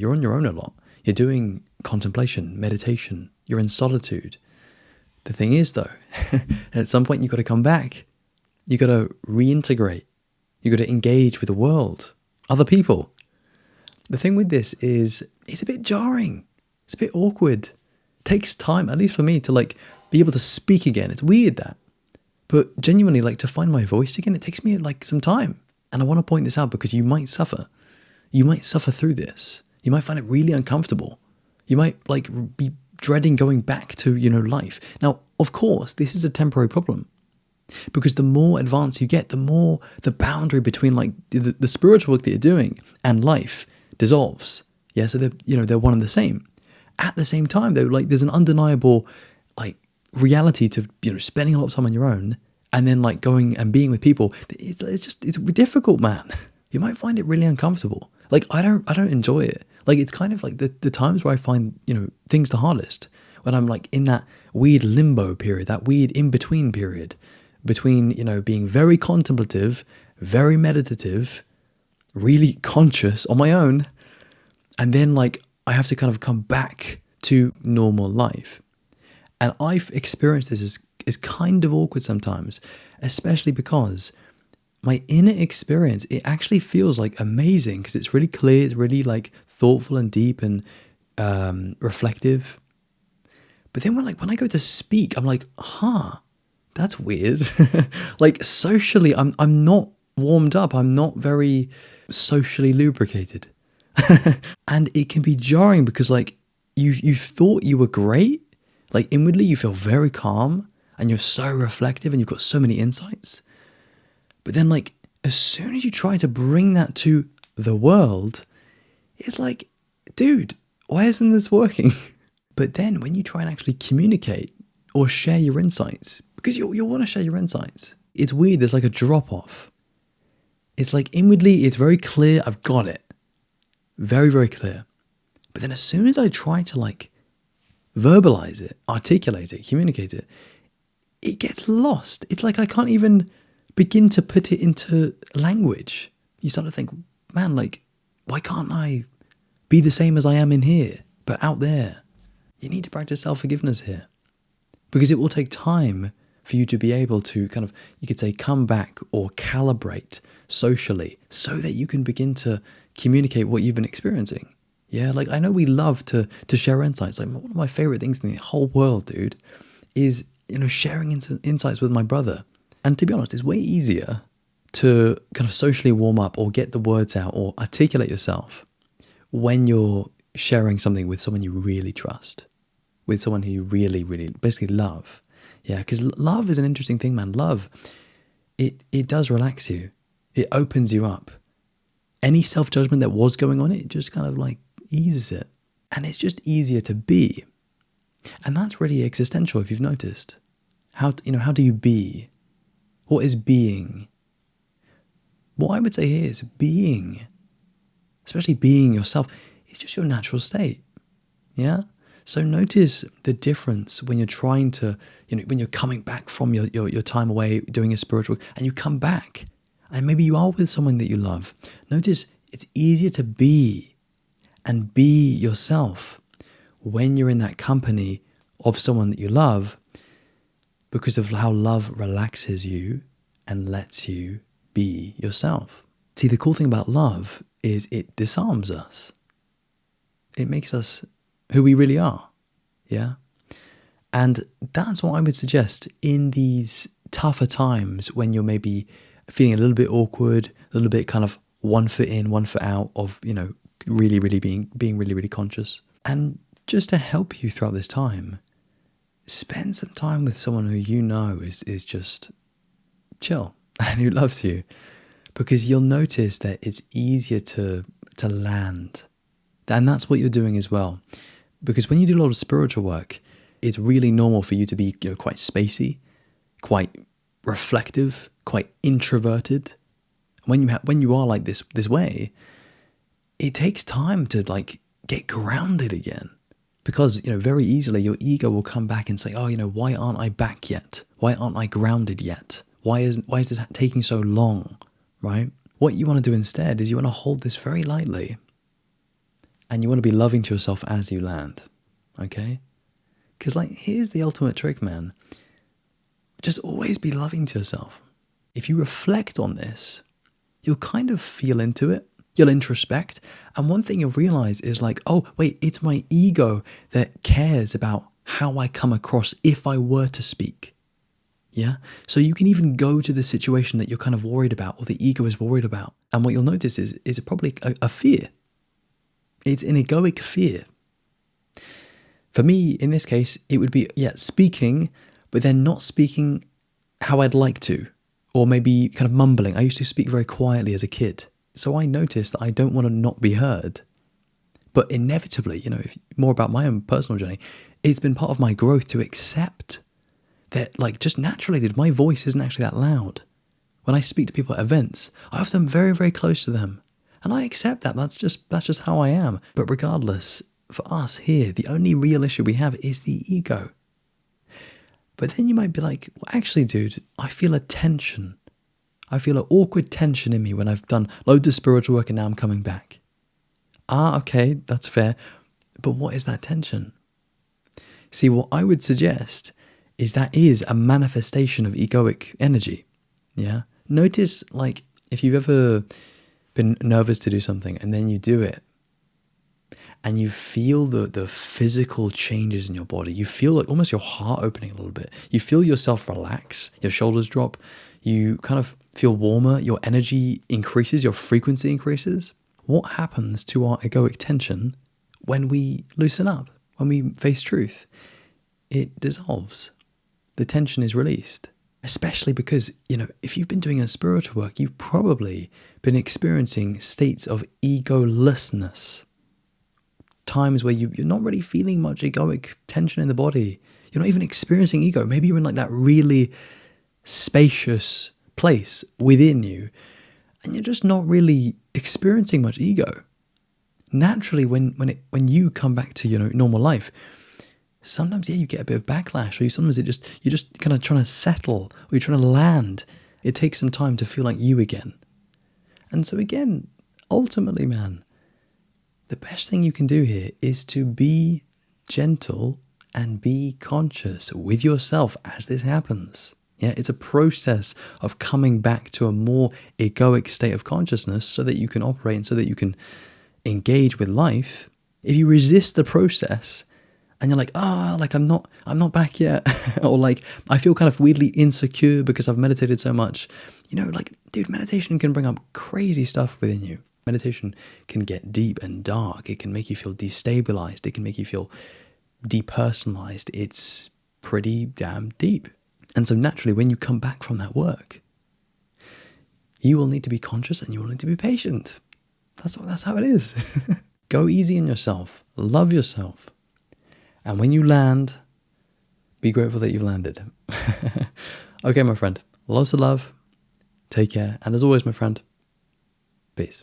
You're on your own a lot. You're doing contemplation, meditation. You're in solitude. The thing is, though, at some point you've got to come back. You've got to reintegrate. You've got to engage with the world, other people. The thing with this is it's a bit jarring. It's a bit awkward. It takes time, at least for me, to like be able to speak again. It's weird that. But genuinely, like to find my voice again, it takes me like some time. And I want to point this out because you might suffer. You might suffer through this. You might find it really uncomfortable. You might like be dreading going back to, life. Now, of course, this is a temporary problem. Because the more advanced you get, the more the boundary between like the spiritual work that you're doing and life dissolves. Yeah, so they're one and the same. At the same time, though, like there's an undeniable like reality to spending a lot of time on your own and then like going and being with people. It's difficult, man. You might find it really uncomfortable. Like I don't enjoy it. Like it's kind of like the times where I find things the hardest, when I'm like in that weird limbo period, that weird in between period between being very contemplative, very meditative, really conscious on my own, and then like I have to kind of come back to normal life. And I've experienced this as kind of awkward sometimes, especially because my inner experience, it actually feels like amazing because it's really clear, it's really like thoughtful and deep and reflective. But then when I go to speak, I'm like, that's weird. Like socially, I'm not warmed up. I'm not very socially lubricated. And it can be jarring because like you thought you were great. Like inwardly you feel very calm and you're so reflective and you've got so many insights. But then like as soon as you try to bring that to the world, it's like, dude, why isn't this working? But then when you try and actually communicate or share your insights, because you'll want to share your insights, it's weird, there's like a drop off. It's like inwardly, it's very clear, I've got it. Very, very clear. But then as soon as I try to like verbalize it, articulate it, communicate it, it gets lost. It's like I can't even begin to put it into language. You start to think, man, like, why can't I be the same as I am in here, but out there? You need to practice self-forgiveness here. Because it will take time for you to be able to kind of, you could say, come back or calibrate socially so that you can begin to communicate what you've been experiencing. Yeah, like I know we love to share insights. Like one of my favorite things in the whole world, dude, is, sharing insights with my brother. And to be honest, it's way easier to kind of socially warm up or get the words out or articulate yourself when you're sharing something with someone you really trust, with someone who you really, really basically love. Yeah, because love is an interesting thing, man. Love, it does relax you. It opens you up. Any self-judgment that was going on, it just kind of like eases it. And it's just easier to be. And that's really existential if you've noticed. How do you be? What is being? What I would say here is being, especially being yourself, is just your natural state. Yeah? So notice the difference when you're trying to, when you're coming back from your time away doing a spiritual, and you come back, and maybe you are with someone that you love. Notice it's easier to be and be yourself when you're in that company of someone that you love, because of how love relaxes you and lets you be yourself. See, the cool thing about love is it disarms us. It makes us who we really are. Yeah? And that's what I would suggest in these tougher times when you're maybe feeling a little bit awkward, a little bit kind of 1 foot in, 1 foot out of, really, really being really, really conscious. And just to help you throughout this time, spend some time with someone who is just chill and who loves you, because you'll notice that it's easier to land. And that's what you're doing as well. Because when you do a lot of spiritual work, it's really normal for you to be quite spacey, quite reflective, quite introverted. When you are like this way, it takes time to like get grounded again. Because, very easily your ego will come back and say, why aren't I back yet? Why aren't I grounded yet? Why is this taking so long, right? What you want to do instead is you want to hold this very lightly And you want to be loving to yourself as you land. Okay? Because, like, here's the ultimate trick, man. Just always be loving to yourself. If you reflect on this, you'll kind of feel into it. You'll introspect. And one thing you'll realize is like, oh, wait, it's my ego that cares about how I come across if I were to speak. Yeah? So you can even go to the situation that you're kind of worried about or the ego is worried about. And what you'll notice is probably a fear. It's an egoic fear. For me, in this case, it would be, speaking, but then not speaking how I'd like to, or maybe kind of mumbling. I used to speak very quietly as a kid. So I noticed that I don't want to not be heard. But inevitably, if more about my own personal journey, it's been part of my growth to accept that, like, just naturally, that my voice isn't actually that loud. When I speak to people at events, I have them very, very close to them. And I accept that. That's just how I am. But regardless, for us here, the only real issue we have is the ego. But then you might be like, well, actually, dude, I feel a tension. I feel an awkward tension in me when I've done loads of spiritual work and now I'm coming back. Okay, that's fair. But what is that tension? See, what I would suggest is that is a manifestation of egoic energy. Yeah. Notice, like, if you've ever been nervous to do something and then you do it and you feel the physical changes in your body, you feel like almost your heart opening a little bit. You feel yourself relax, your shoulders drop, you kind of feel warmer, your energy increases, your frequency increases. What happens to our egoic tension when we loosen up, when we face truth? It dissolves. The tension is released. Especially because, if you've been doing a spiritual work, you've probably been experiencing states of egolessness. Times where you're not really feeling much egoic tension in the body. You're not even experiencing ego. Maybe you're in like that really spacious place within you and you're just not really experiencing much ego. Naturally, when you come back to normal life, sometimes you get a bit of backlash, or you're just kind of trying to settle, or you're trying to land. It takes some time to feel like you again. And so again, ultimately, man, the best thing you can do here is to be gentle and be conscious with yourself as this happens. Yeah, it's a process of coming back to a more egoic state of consciousness so that you can operate and so that you can engage with life. If you resist the process and you're like, I'm not back yet, or like, I feel kind of weirdly insecure because I've meditated so much, dude, meditation can bring up crazy stuff within you. Meditation can get deep and dark. It can make you feel destabilized. It can make you feel depersonalized. It's pretty damn deep. And so naturally, when you come back from that work, you will need to be conscious and you will need to be patient. That's how it is. Go easy on yourself. Love yourself. And when you land, be grateful that you landed. Okay, my friend. Lots of love. Take care. And as always, my friend, peace.